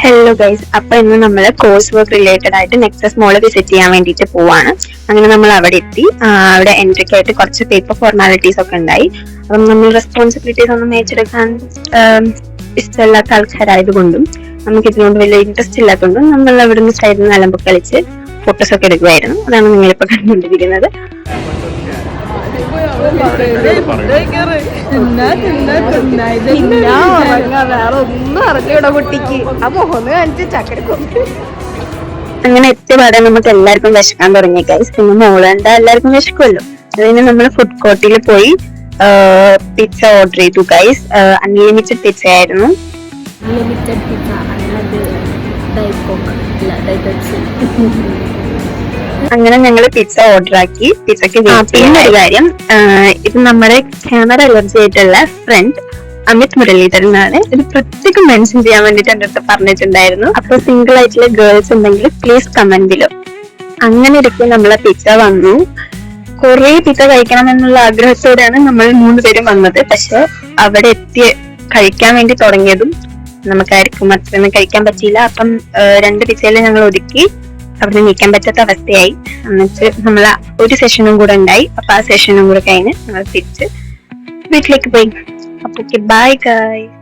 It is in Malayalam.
ഹലോ ഗൈസ്, അപ്പൊ ഇന്ന് നമ്മൾ കോഴ്സ് വർക്ക് റിലേറ്റഡ് ആയിട്ട് നെക്സസ് മോള് വിസിറ്റ് ചെയ്യാൻ വേണ്ടിയിട്ട് പോവാണ്. അങ്ങനെ നമ്മൾ അവിടെ എത്തി. അവിടെ എൻട്രിക്ക് ആയിട്ട് കുറച്ച് പേപ്പർ ഫോർമാലിറ്റീസ് ഒക്കെ ഉണ്ടായി. അപ്പം നമ്മൾ റെസ്പോൺസിബിലിറ്റീസ് ഒന്നും ഏറ്റെടുക്കാൻ ഇഷ്ടമില്ലാത്ത ആൾക്കാരായതുകൊണ്ടും നമുക്ക് ഇതിനോട് വലിയ ഇൻട്രസ്റ്റ് ഇല്ലാത്തതുകൊണ്ടും നമ്മൾ അവിടെ നിന്ന് സൈഡിൽ നിന്ന് അലമ്പ് കളിച്ച് ഫോട്ടോസ് ഒക്കെ എടുക്കുമായിരുന്നു. അതാണ് നിങ്ങളിപ്പോൾ കണ്ടുകൊണ്ടിരിക്കുന്നത്. അങ്ങനെ എത്തിയപാടെ നമുക്ക് എല്ലാവർക്കും വിശക്കാൻ തുടങ്ങി ഗൈസ്. പിന്നെ മോളണ്ട എല്ലാവർക്കും വിശക്കുമല്ലോ. അതുകഴിഞ്ഞ് നമ്മൾ ഫുഡ് കോർട്ടിൽ പോയി പിസ്സ ഓർഡർ ചെയ്തു ഗൈസ്. അൺലിമിറ്റഡ് പിസ്സ ആയിരുന്നു. അങ്ങനെ ഞങ്ങൾ പിസ്സ ഓർഡർ ആക്കി. പിസ്സക്ക് പിന്നെ ഒരു കാര്യം, ഇത് നമ്മുടെ ക്യാമറ അലർജി ആയിട്ടുള്ള ഫ്രണ്ട് അമിത് മുരളീധരനാണ്. ഇത് പ്രത്യേകം മെൻഷൻ ചെയ്യാൻ വേണ്ടിട്ട് എന്റെ അടുത്ത് പറഞ്ഞിട്ടുണ്ടായിരുന്നു. അപ്പൊ സിംഗിൾ ആയിട്ടുള്ള ഗേൾസ് ഉണ്ടെങ്കിൽ പ്ലീസ് കമന്റ് ബിലോ. അങ്ങനെ ഇരിക്കും നമ്മളെ പിസ്സ വന്നു. കുറെ പിസ്സ കഴിക്കണം എന്നുള്ള ആഗ്രഹത്തോടെയാണ് നമ്മൾ 3 പേരും വന്നത്. പക്ഷെ അവിടെ എത്തി കഴിക്കാൻ വേണ്ടി തുടങ്ങിയതും നമുക്കായിരിക്കും അത്രയൊന്നും കഴിക്കാൻ പറ്റിയില്ല. അപ്പം 2 പിസ്സയിൽ ഞങ്ങൾ ഒതുക്കി അവിടെ നീക്കാൻ പറ്റാത്ത അവസ്ഥയായി. എന്നിട്ട് നമ്മൾ ഒരു സെഷനും കൂടെ ഉണ്ടായി. അപ്പൊ ആ സെഷനും കൂടെ കഴിഞ്ഞ് നമ്മൾ തിരിച്ച് വീട്ടിലേക്ക് പോയി. അപ്പൊ ബൈ ഗൈസ്.